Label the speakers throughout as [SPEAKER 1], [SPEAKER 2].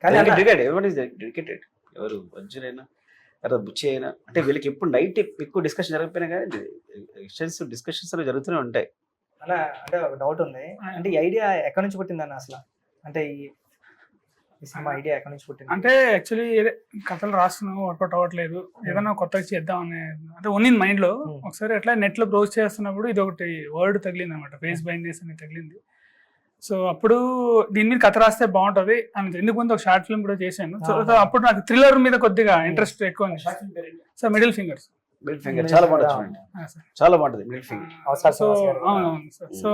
[SPEAKER 1] Dedicated. ఎవరు అర్జున్ అయినా తర్వాత బుచ్చి అయినా అంటే వీళ్ళకి ఎప్పుడు నైట్ ఎక్కువ డిస్కషన్ జరగకపోయినా కానీ డిస్కషన్స్ జరుగుతూనే ఉంటాయి.
[SPEAKER 2] అలా అంటే ఒక డౌట్ ఉంది, అంటే ఈ ఐడియా ఎక్కడి నుంచి పుట్టిందన్న అసలు? అంటే ఈ సినిమా ఐడియా ఎక్కడి నుంచి పుట్టింది?
[SPEAKER 3] అంటే యాక్చువల్లీ కథలు రాస్తున్నావు వర్కౌట్ అవ్వట్లేదు, ఏదైనా కొత్తగా చేద్దాం అనే అంటే ఉన్నింది మైండ్ లో. ఒకసారి ఎట్లా నెట్ లో బ్రౌజ్ చేస్తున్నప్పుడు ఇది ఒకటి వర్డ్ తగిలింది అనమాట, ఫేస్ బైండ్నెస్ అని తగిలింది. సో అప్పుడు దీని మీద కథ రాస్తే బాగుంటది అని ఎందుకు ముందు ఒక షార్ట్ ఫిల్మ్ కూడా చేశాను. సో అప్పుడు నాకు థ్రిల్లర్ మీద కొద్దిగా ఇంట్రెస్ట్ ఎక్కువ ఉంది. సో మిడిల్ ఫింగర్స్
[SPEAKER 1] చాలా బాగుంటుంది, చాలా బాగుంటుంది మిడిల్ ఫింగర్.
[SPEAKER 3] సో అవునవును సార్. సో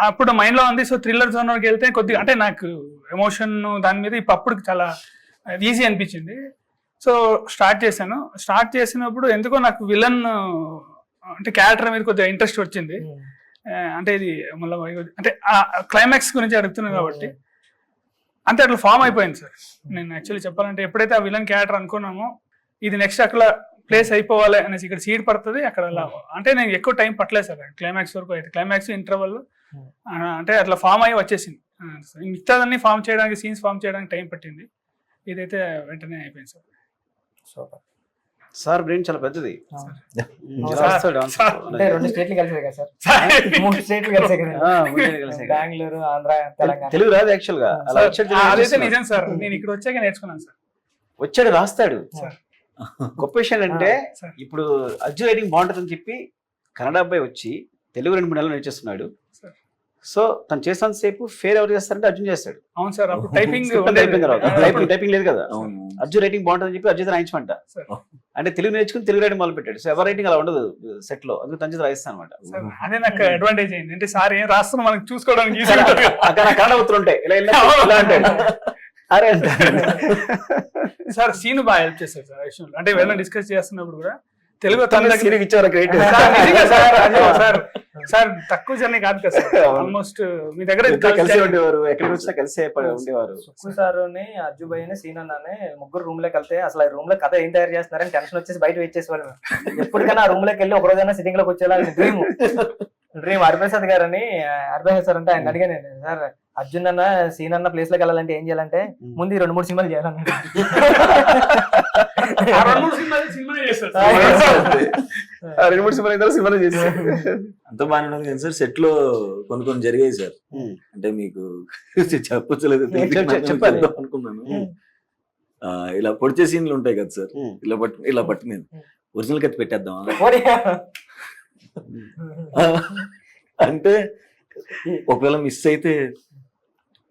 [SPEAKER 3] అప్పుడు మైండ్ లో ఉంది. సో థ్రిల్లర్ జోనర్కి వెళ్తే కొద్దిగా అంటే నాకు ఎమోషన్ దాని మీద అప్పుడు చాలా ఈజీ అనిపించింది. సో స్టార్ట్ చేశాను. స్టార్ట్ చేసినప్పుడు ఎందుకో నాకు విలన్ అంటే క్యారెక్టర్ మీద కొద్దిగా ఇంట్రెస్ట్ వచ్చింది. అంటే ఇది మళ్ళీ అంటే క్లైమాక్స్ గురించి అడుగుతున్నాను కాబట్టి అంతే అట్లా ఫామ్ అయిపోయింది సార్. నేను యాక్చువల్లీ చెప్పాలంటే ఎప్పుడైతే ఆ విలన్ క్యారెక్టర్ అనుకున్నామో ఇది నెక్స్ట్ అక్కడ ప్లేస్ అయిపోవాలి అనేసి ఇక్కడ సీడ్ పడుతుంది అక్కడ అంటే నేను ఎక్కువ టైం పట్టలేదు సార్ క్లైమాక్స్ వరకు. అయితే క్లైమాక్స్ ఇంటర్వల్ అంటే అట్లా ఫామ్ అయ్యి వచ్చేసింది. మిగతాదన్నీ ఫామ్ చేయడానికి సీన్స్ ఫామ్ చేయడానికి టైం పట్టింది. ఇదైతే వెంటనే అయిపోయింది సార్.
[SPEAKER 2] సూపర్
[SPEAKER 1] సార్ బ్రెయిన్ చాలా పెద్దది.
[SPEAKER 2] అంటే 2 స్టేట్లు కలిసాయి కదా సార్? 3 స్టేట్లు కలిసాయి కదా, బెంగళూరు, ఆంధ్ర, తెలంగాణ.
[SPEAKER 1] తెలుగు రాదు యాక్చువల్ గా.
[SPEAKER 3] అదైతే నిజం సార్. నేను ఇక్కడ వచ్చాక నేర్చుకున్నాను సార్.
[SPEAKER 1] వచ్చాడు రాస్తాడు. గొప్ప విషయం అంటే ఇప్పుడు అర్జున్ రైటింగ్ బాగుంటుందని చెప్పి కన్నడ అబ్బాయి వచ్చి తెలుగు 2-3 నెలలు నేర్చేస్తున్నాడు. సో తను చేసినంత సేపు ఫేర్ ఎవరు చేస్తారంటే అర్జున్ చేస్తాడు.
[SPEAKER 3] అవును సార్. అప్పుడు టైపింగ్
[SPEAKER 1] టైపింగ్ లేదు కదా. అర్జున్ రైటింగ్ బాగుంటుందని చెప్పి అర్జున్ రాయించమంట. అంటే తెలుగు నేర్చుకుని తెలుగు రైటింగ్ మొదలు పెట్టాడు. సో ఎవరు రైటింగ్ అలా ఉండదు సెట్ లో, అందుకు తన చేత రాయిస్తాను అనమాట.
[SPEAKER 3] అదే నాకు అడ్వాంటేజ్ అయింది. అంటే సార్ ఏం రాస్తున్నా మనకి చూసుకోవడానికి
[SPEAKER 1] అక్కడ కన్నడ ఉత్తరం ఉంటాయి ఇలా అంటాడు. అరే
[SPEAKER 3] సార్ సీను బాగా హెల్ప్ చేస్తారు సార్ విషయంలో. అంటే ఏమైనా డిస్కస్ చేస్తున్నప్పుడు కూడా తెలుగు సార్ తక్కువ జర్నీ కాదు కదా సార్. ఆల్మోస్ట్ మీ దగ్గర
[SPEAKER 1] కలిసి ఉండేవారు, ఎక్కడికి వచ్చినా కలిసి ఉండేవారు.
[SPEAKER 2] సుక్కు సార్ అజ్జు భయ్య సీన్ అన్నానే ముగ్గురు రూమ్ లోకి వెళ్తే అసలు ఆ రూమ్ లో కథ ఏం తయారు చేస్తున్నారని టెన్షన్ వచ్చేసి బయట వచ్చేసేవాళ్ళు. ఎప్పటికైనా ఆ రూమ్ లోకి వెళ్ళి ఒక రోజైనా సిట్టింగ్ లోకి వచ్చేలా డ్రీమ్ హరిప్రసాద్ గారు అని. హరిప్రసాద్ సార్ అంటే ఆయన అడిగాను, సార్ అర్జున్ అన్న సీన్ అన్న ప్లేస్ లోకి వెళ్ళాలంటే ఏం చేయాలంటే ముందు 2-3 సినిమాలు చేయాలన్నాడు.
[SPEAKER 1] 2-3 సినిమాలు చేసి
[SPEAKER 4] అంత బాగానే ఉన్నది కానీ సార్ సెట్ లో కొన్ని జరిగాయి సార్. అంటే మీకు చెప్పలేదు అనుకున్నాను. ఇలా పొడిచే సీన్లు ఉంటాయి కదా సార్, ఇలా పట్టు నేను ఒరిజినల్ కత్తి పెట్టేద్దాం అంటే ఒకవేళ మిస్ అయితే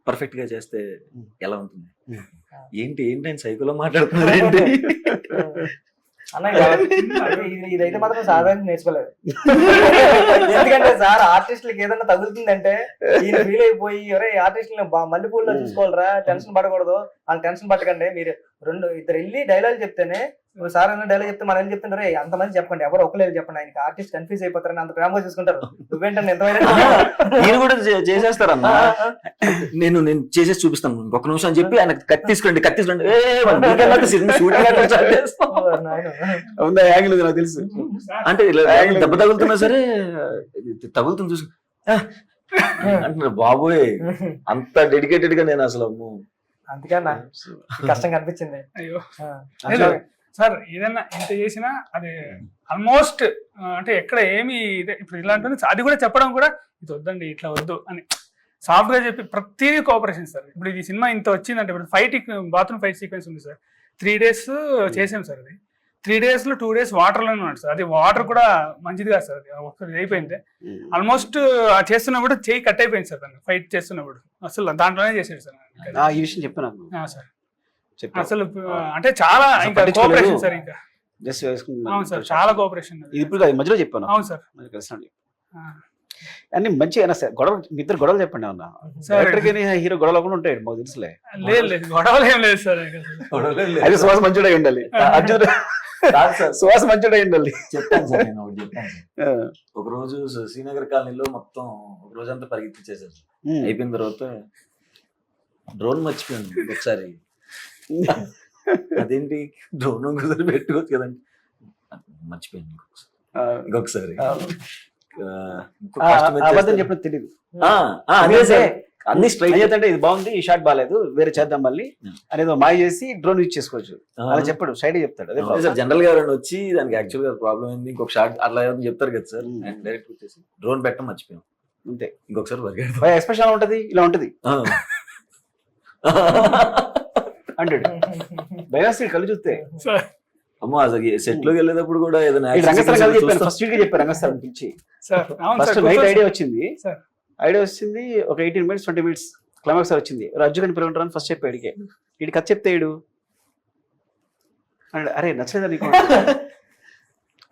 [SPEAKER 4] పర్ఫెక్ట్ గా చేస్తే ఎలా ఉంటుంది? ఏంటి ఆయన సైకోలో మాట్లాడుతున్నారు ఏంటి
[SPEAKER 2] అన్న? ఇదైతే మాత్రం సాధారణ నేర్చుకోలేదు. ఎందుకంటే సార్ ఆర్టిస్టులకి ఏదన్నా తగులుతుందంటే ఈయన ఫీల్ అయిపోయి ఎవరే ఆర్టిస్టులని మల్లెపూల్లో చూసుకోవాలరా, టెన్షన్ పడకూడదు, వాళ్ళు టెన్షన్ పట్టకండి, మీరు 2-2 వెళ్ళి డైలాగ్ చెప్తేనే సార్ అన్న డైలాగ్ చెప్తే మనం వెళ్ళి చెప్తుంటారు అంతమంది చెప్పండి, ఎవరు ఒకరు చెప్పండి, ఆయనకి ఆర్టిస్ట్ కన్ఫ్యూజ్ అయిపోతారని అంత ప్రేమగా చూసుకుంటారు. నువ్వేంటంటే ఎంతమైనా
[SPEAKER 4] నేను కూడా చేసేస్తారన్న. నేను చేసేసి చూపిస్తాను ఇంకొక నిమిషం అని చెప్పి ఆయన కత్తి తీసుకోండి
[SPEAKER 1] నాకు తెలుసు.
[SPEAKER 4] అంటే దెబ్బ తగులుతున్నా సరే తగులుతుంది చూసు అంటున్నారు. బాబోయ్ అంత డెడికేటెడ్ గా నేను అసలు
[SPEAKER 2] అందుకన్నా కష్టం కనిపించింది.
[SPEAKER 3] అయ్యో సార్ ఏదన్నా ఎంత చేసినా అది ఆల్మోస్ట్ అంటే ఎక్కడ ఏమి ఇప్పుడు ఇలా ఉంటుంది. అది కూడా చెప్పడం కూడా ఇది వద్దండి ఇట్లా వద్దు అని సాఫ్ట్ గా చెప్పి ప్రతిదీ కోఆపరేషన్ సార్. ఇప్పుడు ఈ సినిమా ఇంత వచ్చిందంటే ఇప్పుడు బాత్రూమ్ ఫైట్ సీక్వెన్స్ ఉంది సార్. 3 days చేసాం సార్. అది 3 days లో 2 days వాటర్ లోనే ఉన్నాడు సార్. అది వాటర్ కూడా మంచిది కాదు సార్. అది ఒకసారి అయిపోయింది ఆల్మోస్ట్ చేస్తున్నప్పుడు చేయి కట్ అయిపోయింది సార్. దాన్ని ఫైట్ చేస్తున్నప్పుడు అసలు దాంట్లోనే చేసాడు సార్.
[SPEAKER 1] ఈ విషయం చెప్పాను
[SPEAKER 3] సార్. అసలు అంటే చాలా ఇంకా కోఆపరేషన్ సార్. ఇంకా అవును సార్ చాలా కోఆపరేషన్.
[SPEAKER 1] ఇప్పుడు మధ్యలో చెప్పాను.
[SPEAKER 3] అవును సార్
[SPEAKER 1] కలిసినాడు అన్ని మంచిగా సార్. గొడవ ఇద్దరు గొడవలు చెప్పండి అన్న. హీరో గొడవలు కూడా ఉంటాయి మాకు తెలుసులే.
[SPEAKER 3] లేదు గొడవలు ఏం లేదు సార్.
[SPEAKER 1] అది సువాస మంచుడై ఉండాలి. అర్జున్ సువాస మంచుడై ఉండాలి.
[SPEAKER 4] చెప్తాను సార్. నేను ఒకటి చెప్తాను సార్. ఒక రోజు శ్రీనగర్ కాలనీలో మొత్తం ఒక రోజంతా పరిగెత్తించేసారు. అయిపోయిన తర్వాత డ్రోన్ మర్చిపోయాను ఒకసారి. అదేంటి డ్రోన్ కుదిరి పెట్టుకోవచ్చు కదండి, మర్చిపోయాను ఇంకొకసారి.
[SPEAKER 1] అబద్ధం చెప్పడం తెలియదు.
[SPEAKER 4] అన్ని స్ట్రైట్
[SPEAKER 1] అంటే ఇది బాగుంది ఈ షాట్ బాగాలేదు వేరే చేద్దాం మళ్ళీ అనేది మాయ చేసి డ్రోన్ యూజ్ చేసుకోవచ్చు అలా చెప్పాడు సైడ్ చెప్తాడు అదే
[SPEAKER 4] సార్. జనరల్ గా ఎవరైనా వచ్చి దానికి యాక్చువల్ గా ప్రాబ్లం ఏంది ఇంకొక షాట్ అట్లా ఏమైనా చెప్తారు కదా సార్, డైరెక్ట్ వచ్చేసి డ్రోన్ పెట్టడం మర్చిపోయాం
[SPEAKER 1] అంతే.
[SPEAKER 4] ఇంకొకసారి
[SPEAKER 1] ఎక్స్ప్రెషన్ ఎలా ఉంటది ఇలా ఉంటది అంటాడు భయాసి కళ్ళు చూస్తే.
[SPEAKER 4] అమ్మో అసలు సెట్ లోకి వెళ్ళేటప్పుడు కూడా ఏదైనా
[SPEAKER 1] రంగస్థలం కలిసి చెప్పాను ఫస్ట్ వీక్ చెప్పారు రంగస్థలం పిలిచి ఫస్ట్ నైట్ ఐడియా వచ్చింది ఒక 18 minutes 20 minutes క్లైమాక్స్ వచ్చింది రజ్జుగని పిలవంటారని ఫస్ట్ చెప్పాడు ఇడికే ఇడి కథ చెప్తే ఇడు అన్నాడు అరే నచ్చలేదా నీకు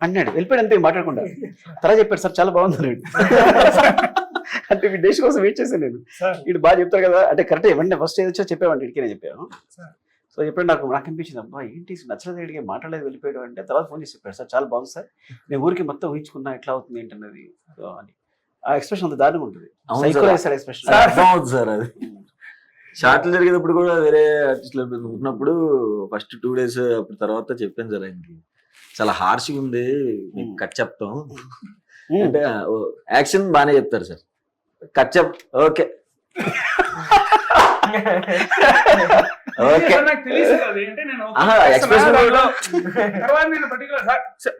[SPEAKER 1] అన్నాడు వెళ్ళిపోయాడు అంతే మాట్లాడకుండా తర్వాత చెప్పాడు సార్ చాలా బాగుంది అన్నాడు. అంటే మీ డేష్ కోసం వెయిట్ చేశాను నేను ఇటు బాగా చెప్తారు కదా అంటే కరెక్ట్ ఇవ్వండి ఫస్ట్ ఏదొచ్చో చెప్పామంటే ఇడికే నేను చెప్పాను. సో ఎప్పుడు నాకు అనిపించింది అబ్బా ఏంటి నచ్చలేదు ఇడికి మాట్లాడలేదు వెళ్ళిపోయాడు అంటే తర్వాత ఫోన్ చేసి చెప్పాడు సార్ చాలా బాగుంది సార్ నేను ఊరికి మొత్తం ఊహించుకున్నా ఎట్లా అవుతుంది ఏంటన్నది అని ఆ ఎక్స్ప్రెషన్ అంత దారుణంగా ఉంటుంది ఎక్స్ప్రెషన్
[SPEAKER 4] సార్. అది షార్ట్లు జరిగేటప్పుడు కూడా వేరే ఆర్టిస్టులు ఉన్నప్పుడు ఫస్ట్ 2 days అప్పుడు తర్వాత చెప్పాను సార్ ఆయనకి చాలా హార్ష్గా ఉంది మీకు కట్ చెప్తాం అంటే యాక్షన్ బాగానే చెప్తారు సార్ కట్ చెప్ ఓకే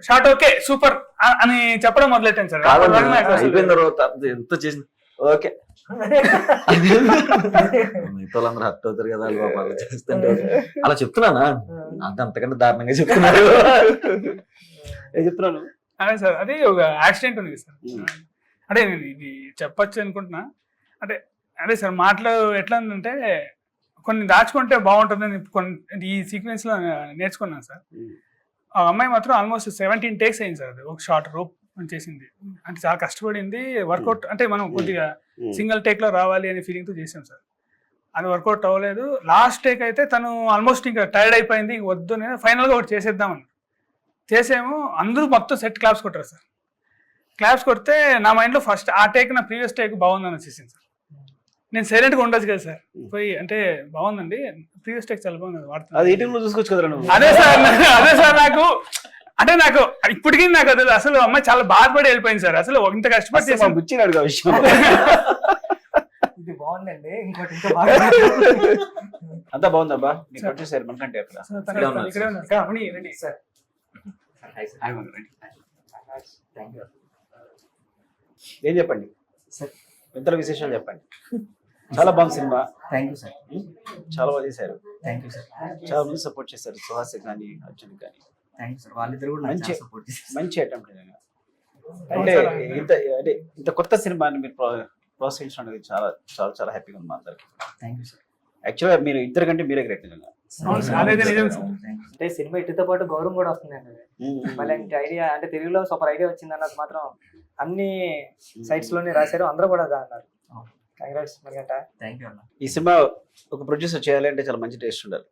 [SPEAKER 3] షార్ట్ ఓకే సూపర్ అని చెప్పడం మొదలెట్టాను సార్.
[SPEAKER 4] అయిపోయిన తర్వాత ఎంత చేసింది ఓకే మిగతా వాళ్ళందరూ హర్ట్ అవుతారు కదా అలా చేస్తుంటే అలా చెప్తున్నానా అంత అంతకంటే దారుణంగా చెప్తున్నారు
[SPEAKER 1] చెప్తున్నాను.
[SPEAKER 3] అదే సార్ అది ఒక యాక్సిడెంట్ ఉంది సార్ అంటే నేను ఇది చెప్పచ్చు అనుకుంటున్నా అంటే అదే సార్ మాటలు ఎట్లా ఉందంటే కొన్ని దాచుకుంటే బాగుంటుందని కొన్ని ఈ సీక్వెన్స్ లో నేర్చుకున్నాను సార్. ఆ అమ్మాయి మాత్రం ఆల్మోస్ట్ 17 takes అయింది సార్ అది ఒక షార్ట్ రోప్ చేసింది అంటే చాలా కష్టపడింది వర్కౌట్ అంటే మనం కొద్దిగా సింగిల్ టేక్ లో రావాలి అనే ఫీలింగ్ తో చేసాం సార్. అది వర్కౌట్ అవ్వలేదు. లాస్ట్ టేక్ అయితే తను ఆల్మోస్ట్ ఇంకా టైర్డ్ అయిపోయింది వద్దు నేను ఫైనల్ గా ఒకటి చేసేద్దామని చేసాము. అందరూ మొత్తం సెట్ క్లాప్స్ కొట్టారు సార్. క్లాప్స్ కొడితే నా మైండ్ లో ఫస్ట్ ఆ టేక్ నా ప్రీవియస్ టేక్ బాగుందని వచ్చేసింది సార్. నేను సైలెంట్ గా ఉండొచ్చు కదా సార్ పోయి అంటే బాగుందండి ప్రీవియస్ టేక్ చాలా బాగుంది వాడుతుంది
[SPEAKER 1] చూసుకోవచ్చు కదా నువ్వు.
[SPEAKER 3] అదే సార్ నాకు అంటే నాకు ఇప్పటికీ నాకు అది అసలు అమ్మాయి చాలా బాధపడి వెళ్ళిపోయింది సార్. అసలు ఇంత కష్టపడి చేసాను
[SPEAKER 1] బుచ్చినాడు ఆ విషయం
[SPEAKER 2] ఇది బాగుందండి ఇంకోటి ఇంకా బాగా
[SPEAKER 1] అంతా బాగుందబ్బా మీకు వచ్చేసారు మనకంటే ఏం చెప్పండి ఎంతలో విశేషాలు చెప్పండి. చాలా బాగుంది సినిమా.
[SPEAKER 2] థ్యాంక్ యూ సార్
[SPEAKER 1] చాలా బాగా చేశారు.
[SPEAKER 2] థ్యాంక్ యూ సార్
[SPEAKER 1] చాలా మంది సపోర్ట్ చేశారు సుహాస్ కానీ అర్జున్ కానీ.
[SPEAKER 2] థ్యాంక్ యూ సార్ వాళ్ళిద్దరు కూడా
[SPEAKER 1] మంచి
[SPEAKER 2] సపోర్ట్ చేశారు.
[SPEAKER 1] మంచి అటెంప్ట్ అంటే ఇంత కొత్త సినిమాని మీరు ప్రోత్సహించడం అనేది చాలా చాలా చాలా హ్యాపీగా ఉంది మా అందరికి.
[SPEAKER 2] Thank you sir.
[SPEAKER 1] యాక్చువల్గా మీరు ఇద్దరు కంటే మీరే గ్రేట్ నిజంగా.
[SPEAKER 2] అంటే సినిమా ఇటుతో పాటు గౌరవం కూడా వస్తుందండి. మళ్ళీ ఐడియా అంటే తెలుగులో సూపర్ ఐడియా వచ్చింది అన్నది మాత్రం అన్ని సైట్స్ లోనే రాశారు అందరూ కూడా అన్నారు. కంగ్రాట్స్ మరిగంట. థ్యాంక్ యూ అన్న.
[SPEAKER 1] ఈ సినిమా ఒక ప్రొడ్యూసర్ చేయాలి అంటే చాలా మంచి టేస్ట్ ఉండాలి,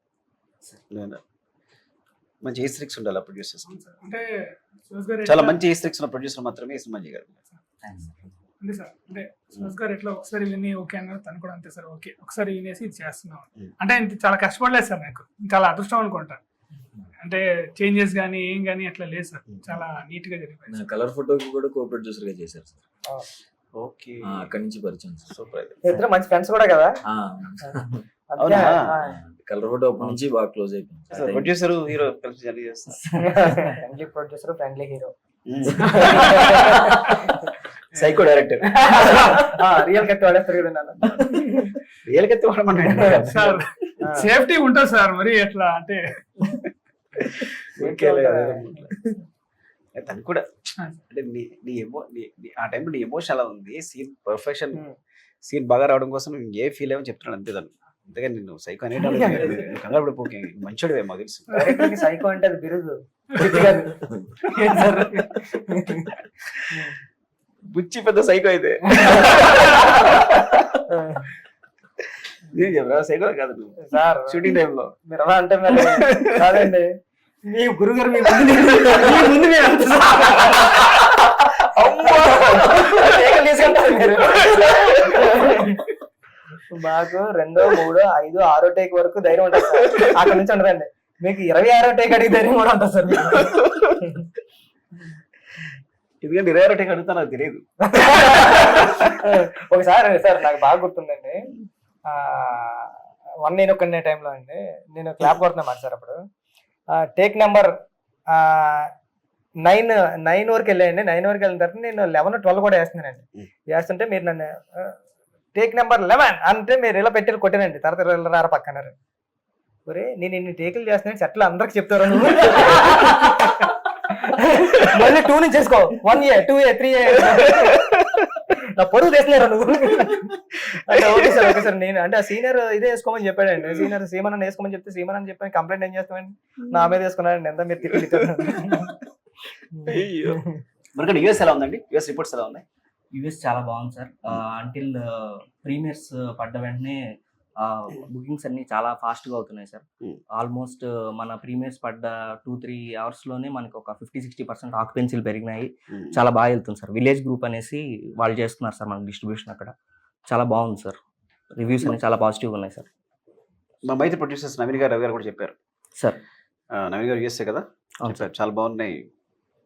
[SPEAKER 1] మంచి ఈస్ట్రిక్స్ ఉండాలి ఆ ప్రొడ్యూసర్స్.
[SPEAKER 3] అంటే
[SPEAKER 1] చాలా మంచి ఈస్ట్రిక్స్ ఉన్న ప్రొడ్యూసర్ మాత్రమే ఈ సినిమా చేయగలరు.
[SPEAKER 3] అంతే సార్ అంటే సుహాస్ గారు ఎట్లా ఒకసారి విని ఓకే అన్నారు తను కూడా అంతే సార్ ఓకే ఒకసారి వినేసి ఇది చేస్తున్నాం అంటే చాలా కష్టపడలేదు సార్ నాకు చాలా అదృష్టం అనుకుంటా. అంటే చేంజెస్ కానీ ఏం కానీ అట్లా లేదు సార్ చాలా నీట్ గా జరిగిపోయింది.
[SPEAKER 4] కలర్ ఫోటోకి కూడా కో ప్రొడ్యూసర్ గా చేశారు సార్.
[SPEAKER 1] ఓకే
[SPEAKER 4] అక్కడి నుంచి పరిచయం
[SPEAKER 1] సూపర్.
[SPEAKER 2] ఇద్దరు మంచి ఫ్రెండ్స్ కూడా కదా.
[SPEAKER 4] కలర్ ఫోటో అప్పటి నుంచి బాగా క్లోజ్ అయిపోయింది.
[SPEAKER 1] ప్రొడ్యూసర్ హీరో కలిసి జర్నీ చేస్తారు.
[SPEAKER 2] Friendly producer friendly hero
[SPEAKER 1] psycho director
[SPEAKER 2] real కత్తి వాడేస్తారు కదా.
[SPEAKER 1] రియల్ కత్తి వాడమన్నాడు
[SPEAKER 3] సార్. సేఫ్టీ ఉంటుంది సార్ మరి ఎట్లా అంటే
[SPEAKER 1] తను కూడా అంటే ఆ టైంలో నీ ఎమోషన్ అలా ఉంది. సీన్ పర్ఫెక్షన్ సీన్ బాగా రావడం కోసం ఏ ఫీల్ ఏమో చెప్తున్నాను అంతే తను. అంతేగాని నిన్ను సైకో అనే కంగారు పడిపోకే మంచోడివే మాకు తెలుసు.
[SPEAKER 2] సైకో అంటే అది బిరుదు
[SPEAKER 1] బుచ్చి పెద్ద సైకో అయితే సైకో కాదు నువ్వు
[SPEAKER 2] సార్.
[SPEAKER 1] షూటింగ్ టైంలో
[SPEAKER 2] మీరు అలా అంటే మరి కాదండి మీ గురుగారు మీ ముందు మాకు 2, 3, 5, 6 టేక్ వరకు ధైర్యం ఉంటుంది సార్. అక్కడ నుంచి ఉండదండి మీకు 26వ టేక్ అడిగి ధైర్యం కూడా ఉంటుంది సార్.
[SPEAKER 1] ఎందుకంటే 21 అడుగుతా నాకు తెలియదు.
[SPEAKER 2] ఒకసారి సార్ నాకు బాగా గుర్తుందండి, వన్ నేను ఒక్కనే టైంలో అండి, నేను క్లాప్ కొడుతున్నా మాట సార్ అప్పుడు, టేక్ నెంబర్ 9 వరకు వెళ్ళాయండి. 9 వరకు వెళ్ళిన తర్వాత నేను 11, 12 కూడా వేస్తున్నానండి. వేస్తుంటే మీరు నన్ను టేక్ నెంబర్ 11 అంటే మీరు ఇలా పెట్టి కొట్టానండి. తర్వాత ఇలా రారా పక్కన్నారు. ఒరే నేను ఇన్ని టేకులు చేస్తున్నాను చెట్లు అందరికి చెప్తారు నువ్వు, మళ్ళీ 2 నుంచి చేసుకో, 1A 2A 3A నా పొరుగు తెస్తున్నారా నువ్వు అంటే ఓకే సార్ నేను అంటే ఆ సీనియర్ ఇదే వేసుకోమని చెప్పాడండి. సీనియర్ సీమన్ వేసుకోమని చెప్తే సీమన్ అని చెప్పాను, కంప్లైంట్ ఏం చేస్తామండి, నా మీద వేసుకున్నానండి, ఎంత మీరు తిప్పి.
[SPEAKER 1] మనకి యూఎస్ ఎలా ఉందండి? యూఎస్ రిపోర్ట్స్ ఎలా ఉన్నాయి?
[SPEAKER 5] యూఎస్ చాలా బాగుంది సార్. అంటిల్ ప్రీమియర్స్ పడ్డ వెంటనే బుకింగ్స్ అన్ని చాలా ఫాస్ట్ గా అవుతున్నాయి సార్. ఆల్మోస్ట్ మన ప్రీమియర్స్ పడ్డ 2-3 అవర్స్ లోనే మనకి ఒక 50-60% ఆక్యుపెన్సీలు పెరిగినాయి. చాలా బాగా వెళ్తుంది సార్. విలేజ్ గ్రూప్ అనేసి వాళ్ళు చేస్తున్నారు సార్ మనకి డిస్ట్రిబ్యూషన్, అక్కడ చాలా బాగుంది సార్. రివ్యూస్ అన్ని చాలా పాజిటివ్ ఉన్నాయి సార్.
[SPEAKER 1] మా మైత్రి ప్రొడ్యూసర్స్ నవీన్ గారు, రవి గారు కూడా చెప్పారు
[SPEAKER 5] సార్.
[SPEAKER 1] నవీన్ గారు యూఎస్ఏ కదా
[SPEAKER 5] అవును
[SPEAKER 1] చెప్పారు, చాలా బాగున్నాయి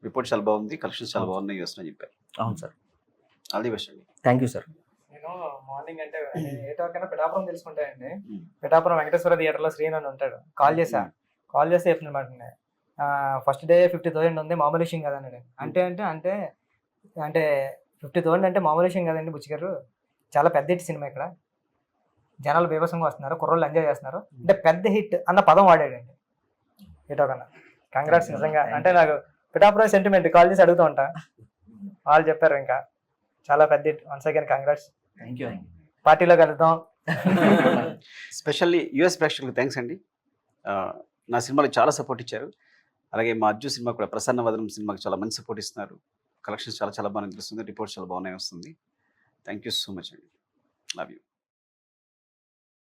[SPEAKER 1] రిపోర్ట్, చాలా బాగుంది, కలెక్షన్స్ చాలా బాగున్నాయి యూఎస్ అని చెప్పారు.
[SPEAKER 5] అవును సార్.
[SPEAKER 1] ఆల్ ది బెస్ట్ అండి.
[SPEAKER 5] Thank you sir.
[SPEAKER 2] నేను మార్నింగ్ అంటే ఏ టాకైనా పిఠాపురం తెలుసుకుంటాయండి. పిఠాపురం వెంకటేశ్వర థియేటర్ లో శ్రీను అని ఉంటాడు. కాల్ చేస్తే చెప్తున్నమాట, ఫస్ట్ డే 50,000 ఉంది, మామూలు విషయం కదండి. అంటే 50,000 అంటే మామూలు విషయం కదండి బుచ్చి గారు, చాలా పెద్ద హిట్ సినిమా, ఇక్కడ జనాలు బీభత్సంగా వస్తున్నారు, కుర్రోళ్ళు ఎంజాయ్ చేస్తున్నారు అంటే పెద్ద హిట్ అన్న పదం వాడాడండి ఏటో కన్నా. కంగ్రాట్స్ నిజంగా, అంటే నాకు పిఠాపురం సెంటిమెంట్ కాల్ చేసి అడుగుతూ ఉంటా, వాళ్ళు చెప్పారు ఇంకా చాలా పెద్ద hit. Once again congrats,
[SPEAKER 5] thank you.
[SPEAKER 2] పార్టీలో కలుద్దాం.
[SPEAKER 1] స్పెషల్లీ యూఎస్ ప్రేక్షకులకు థ్యాంక్స్ అండి. నా సినిమాకి చాలా సపోర్ట్ ఇచ్చారు. అలాగే మా అజ్జు సినిమా కూడా, ప్రసన్న వదనం సినిమాకి చాలా మంచి సపోర్ట్ ఇస్తున్నారు. కలెక్షన్స్ చాలా చాలా బాగా నిలుస్తుంది, రిపోర్ట్స్ చాలా బాగున్నాయి వస్తుంది. థ్యాంక్ యూ సో మచ్ అండి. Love you.